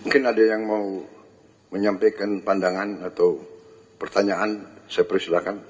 Mungkin ada yang mau menyampaikan pandangan atau pertanyaan, saya persilakan.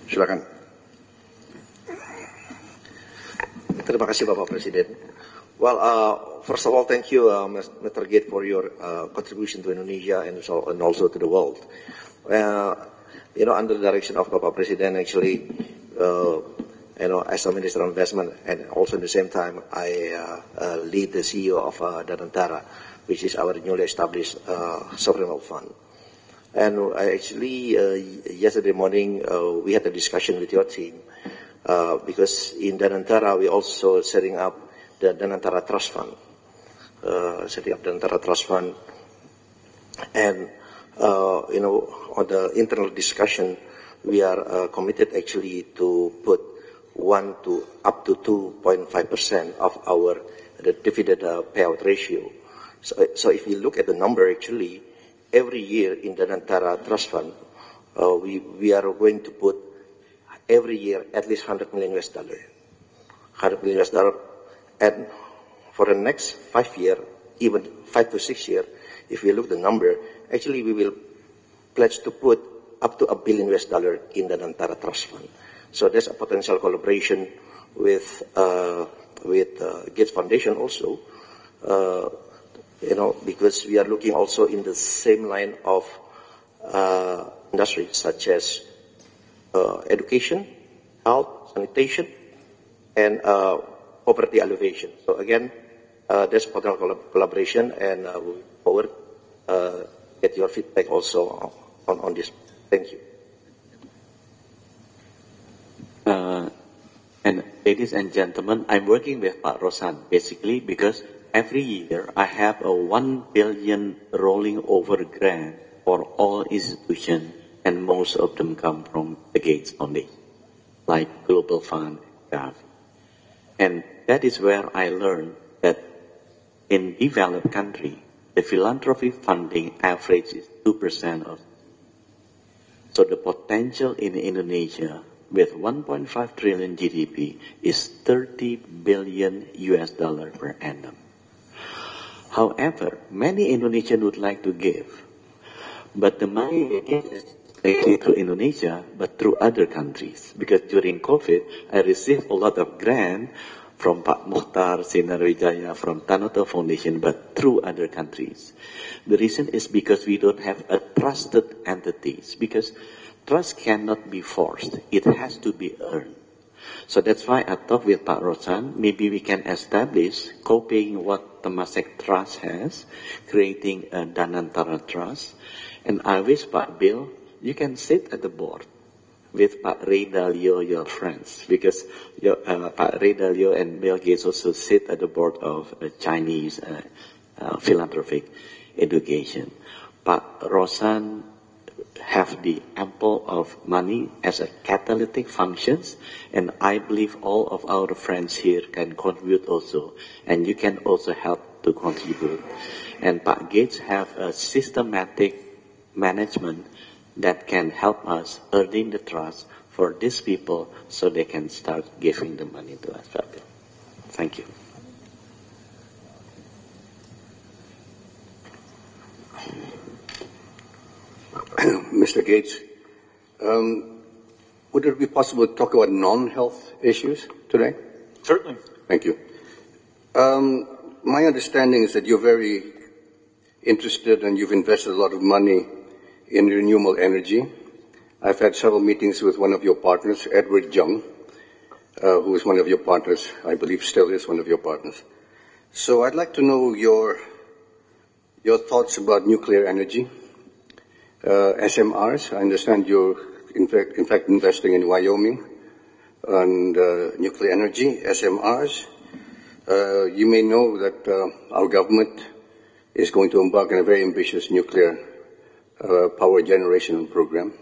Silakan. Terima kasih Bapak Presiden. Well, first of all, thank you, Mr. Gate, for your contribution to Indonesia and also to the world. Under the direction of Bapak Presiden, actually, as a Minister of Investment, and also at the same time, I lead the CEO of Danantara, which is our newly established sovereign wealth fund. And yesterday morning, we had a discussion with your team, because in Danantara, we also setting up the Danantara Trust Fund. And, on the internal discussion, we are committed actually to put 1 to up to 2.5% of our dividend payout ratio. So if you look at the number, actually, every year in the Danantara Trust Fund, we are going to put every year at least $100 million. $100 million. And for the next 5 years, even 5 to 6 years, if we look at the number, actually we will pledge to put up to $1 billion in the Danantara Trust Fund. So there's a potential collaboration with Gates Foundation also, because we are looking also in the same line of industries such as education, health, sanitation, and poverty alleviation. So again, there's potential collaboration, and we look forward get your feedback also on this. Thank you. And ladies and gentlemen, I'm working with Pak Rosan basically because every year I have a 1 billion rolling over grant for all institutions, and most of them come from the Gates Foundation, like Global Fund, Gavi. And that is where I learned that in developed country, the philanthropy funding average is 2% of. So the potential in Indonesia with 1.5 trillion GDP is $30 billion per annum. However, many Indonesians would like to give, but the money they give is not through Indonesia, but through other countries. Because during COVID, I received a lot of grant from Pak Mukhtar Sinarwijaya, from Tanoto Foundation, but through other countries. The reason is because we don't have a trusted entities, because trust cannot be forced. It has to be earned. So that's why I talked with Pak Rosan, maybe we can establish, copying what Temasek Trust has, creating a Danantara Trust. And I wish Pak Bill, you can sit at the board with Pak Ray Dalio, your friends, because Pak Ray Dalio and Bill Gates also sit at the board of Chinese philanthropic education. Pak Rosan have the ample of money as a catalytic functions, and I believe all of our friends here can contribute also, and you can also help to contribute. And Pak Gates have a systematic management that can help us earning the trust for these people so they can start giving the money to us. Thank you. Mr. Gates, would it be possible to talk about non-health issues today? Certainly. Thank you. My understanding is that you're very interested and you've invested a lot of money in renewable energy. I've had several meetings with one of your partners, Edward Jung, who is one of your partners, I believe still is one of your partners. So I'd like to know your thoughts about nuclear energy. SMRs, I understand you're in fact investing in Wyoming on nuclear energy, SMRs. You may know that our government is going to embark on a very ambitious nuclear power generation program.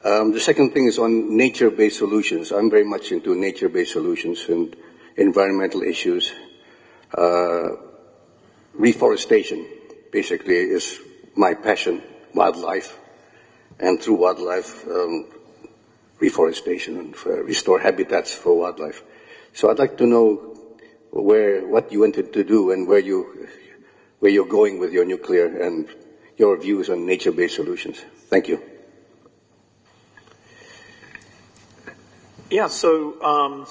The second thing is on nature-based solutions. I'm very much into nature-based solutions and environmental issues. Reforestation, basically, is my passion, wildlife, and through wildlife, reforestation and restore habitats for wildlife. So I'd like to know what you wanted to do and where you're going with your nuclear and your views on nature-based solutions. Thank you. Yeah, so,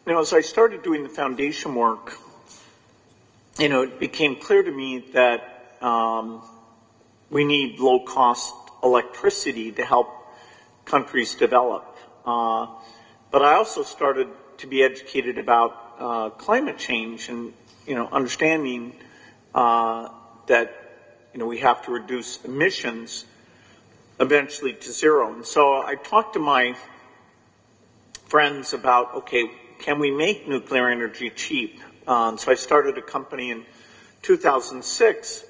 as I started doing the foundation work, it became clear to me that we need low-cost electricity to help countries develop. But I also started to be educated about climate change and, understanding that, we have to reduce emissions eventually to zero. And so I talked to my friends about, okay, can we make nuclear energy cheap? So I started a company in 2006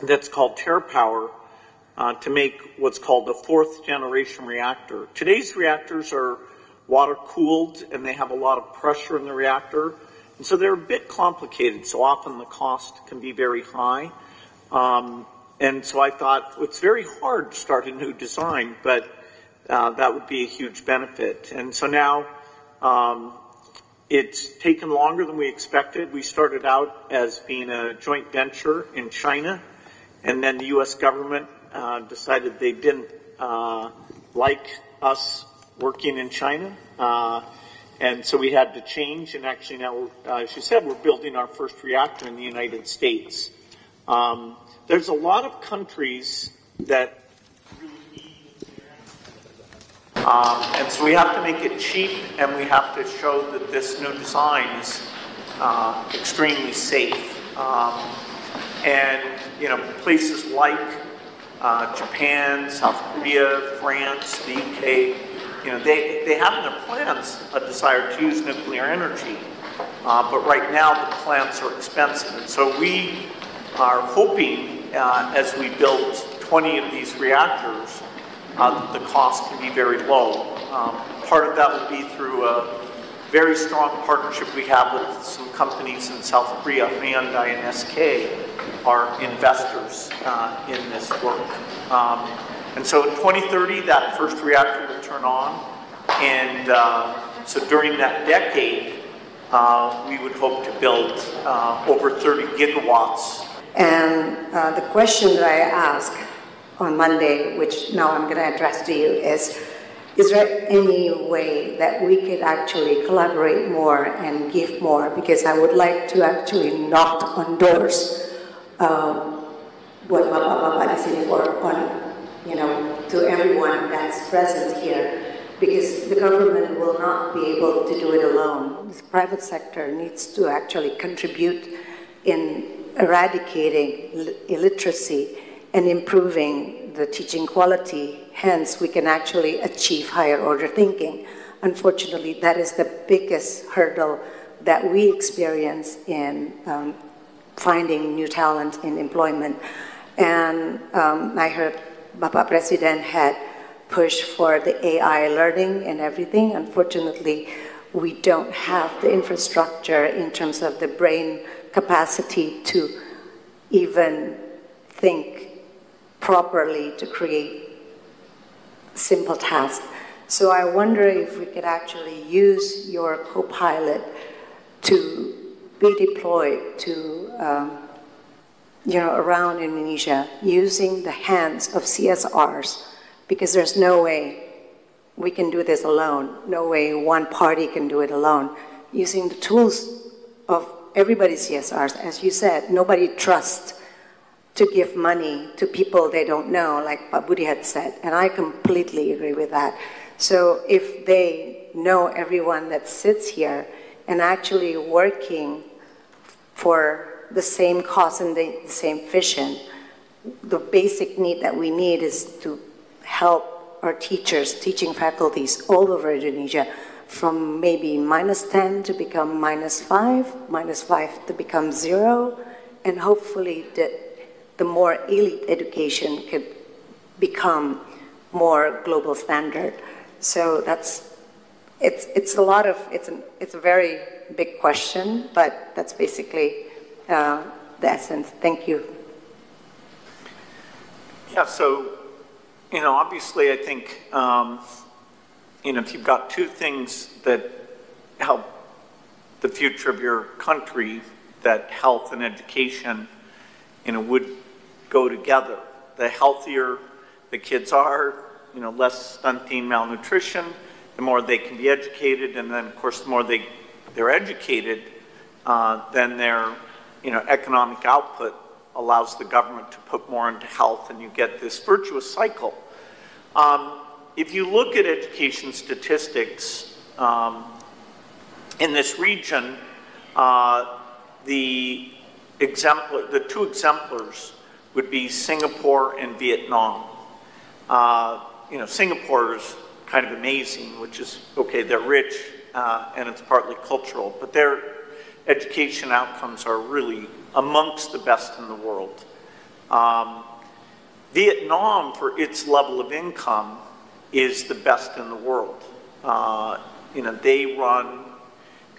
that's called TerPower to make what's called a fourth generation reactor. Today's reactors are water cooled and they have a lot of pressure in the reactor. And so they're a bit complicated. So often the cost can be very high. And so I thought, well, it's very hard to start a new design, but that would be a huge benefit. And so now it's taken longer than we expected. We started out as being a joint venture in China, and then the U.S. government decided they didn't like us working in China. And so we had to change, and actually now, as you said, we're building our first reactor in the United States. There's a lot of countries that really need and so we have to make it cheap, and we have to show that this new design is extremely safe. And, places like Japan, South Korea, France, the UK, they have in their plans a desire to use nuclear energy. But right now the plants are expensive. And so we are hoping, as we build 20 of these reactors, that the cost can be very low. Part of that will be through a very strong partnership we have with some companies in South Korea. Hyundai and SK are investors in this work. And so in 2030, that first reactor will turn on. And so during that decade, we would hope to build over 30 gigawatts. And the question that I asked on Monday, which now I'm going to address to you, is there any way that we could actually collaborate more and give more? Because I would like to actually knock on doors. What Bapak di sini for, to everyone that's present here, because the government will not be able to do it alone. The private sector needs to actually contribute in eradicating illiteracy and improving the teaching quality. Hence, we can actually achieve higher order thinking. Unfortunately, that is the biggest hurdle that we experience in finding new talent in employment. And I heard Bapak Presiden had pushed for the AI learning and everything. Unfortunately, we don't have the infrastructure in terms of the brain capacity to even think properly to create simple tasks. So I wonder if we could actually use your co-pilot to be deployed to, around Indonesia, using the hands of CSRs, because there's no way we can do this alone. No way one party can do it alone. Using the tools of everybody's CSRs, as you said, nobody trusts to give money to people they don't know, like Pak Budi had said, and I completely agree with that. So if they know everyone that sits here and actually working for the same cause and the same vision, the basic need that we need is to help our teachers, teaching faculties all over Indonesia, from maybe -10 to become -5, -5 to become 0, and hopefully the more elite education could become more global standard. So it's a very big question, but that's basically the essence. Thank you. Yeah, so, obviously I think, if you've got two things that help the future of your country, that health and education, would go together. The healthier the kids are, less stunting, malnutrition, the more they can be educated, and then, of course, the more they're educated, then their, economic output allows the government to put more into health, and you get this virtuous cycle. If you look at education statistics in this region, the two exemplars would be Singapore and Vietnam. Singapore is kind of amazing, which is, okay, they're rich and it's partly cultural, but their education outcomes are really amongst the best in the world. Vietnam, for its level of income, is the best in the world. They run,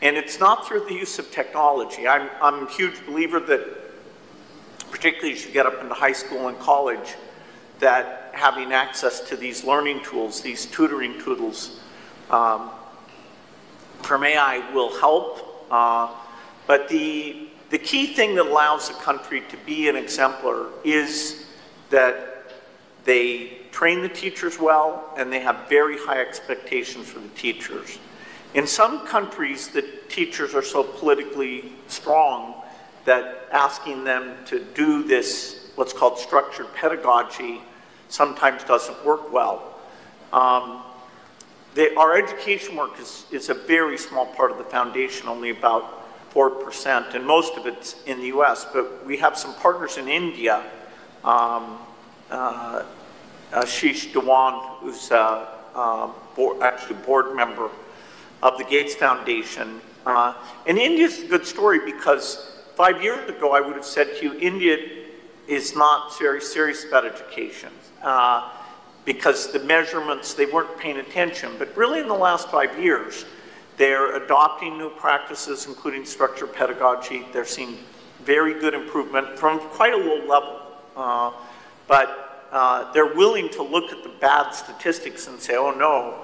and it's not through the use of technology. I'm a huge believer that, particularly as you get up into high school and college, that having access to these learning tools, these tutoring tools from AI will help. But the key thing that allows a country to be an exemplar is that they train the teachers well and they have very high expectations for the teachers. In some countries, the teachers are so politically strong that asking them to do this, what's called structured pedagogy, sometimes doesn't work well. Our education work is a very small part of the foundation, only about 4%, and most of it's in the US, but we have some partners in India. Ashish Dewan, who's actually a board member of the Gates Foundation. And India's a good story because 5 years ago I would have said to you, India is not very serious about education because the measurements, they weren't paying attention. But really in the last 5 years, they're adopting new practices, including structured pedagogy. They're seeing very good improvement from quite a low level. But they're willing to look at the bad statistics and say, oh no.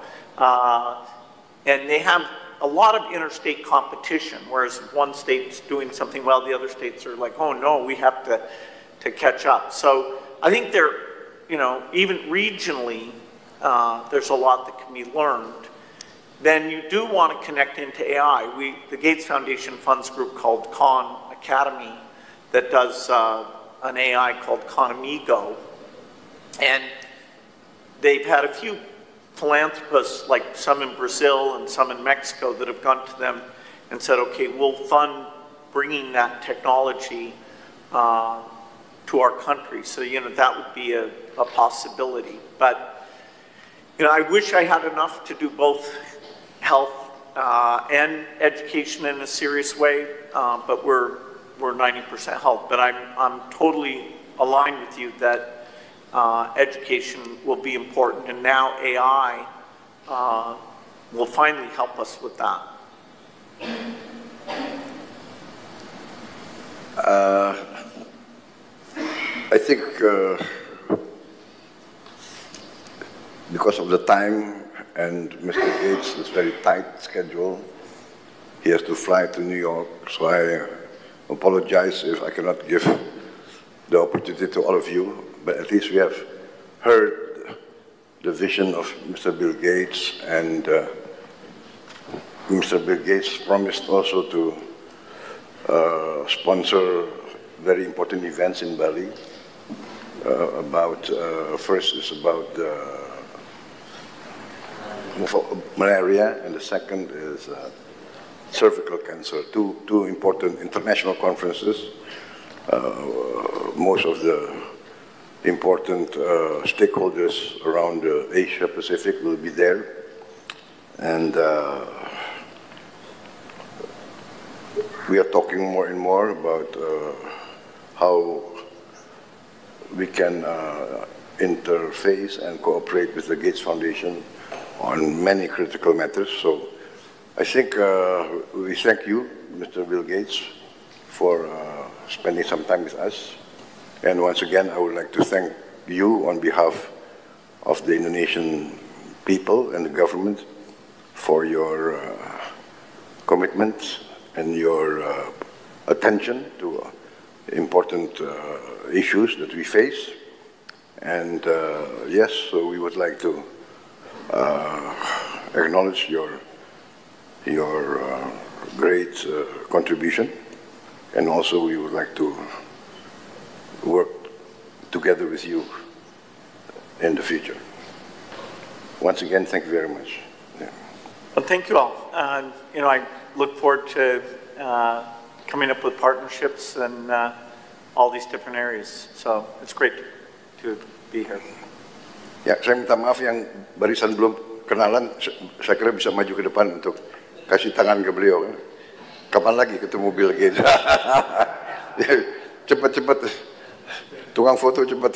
And they have a lot of interstate competition, whereas one state's doing something well, the other states are like, oh no, we have to catch up. So I think they're, even regionally, there's a lot that can be learned. Then you do want to connect into AI. The Gates Foundation funds a group called Khan Academy that does an AI called Khan Amigo. And they've had a few philanthropists, like some in Brazil and some in Mexico, that have gone to them and said, okay, we'll fund bringing that technology to our country. So, that would be a possibility. But, I wish I had enough to do both health and education in a serious way, but we're 90% health. But I'm totally aligned with you that education will be important, and now AI will finally help us with that. I think because of the time and Mr. Gates' very tight schedule, he has to fly to New York, so I apologize if I cannot give the opportunity to all of you, but at least we have heard the vision of Mr. Bill Gates, and Mr. Bill Gates promised also to sponsor very important events in Bali. First is about malaria, and the second is cervical cancer. Two important international conferences. Most of the important stakeholders around Asia Pacific will be there, and we are talking more and more about how we can interface and cooperate with the Gates Foundation on many critical matters. So I think we thank you, Mr. Bill Gates, for spending some time with us. And once again, I would like to thank you on behalf of the Indonesian people and the government for your commitment and your attention to important issues that we face. And yes, so we would like to acknowledge your great contribution, and also we would like to work together with you in the future. Once again, thank you very much. Yeah. Well, thank you all. You know, I look forward to coming up with partnerships and all these different areas. So it's great to be here. Ya, saya minta maaf yang barisan belum kenalan, saya kira bisa maju ke depan untuk kasih tangan ke beliau. Kapan lagi ketemu Bill Gates? Cepat-cepat, tukang foto cepat.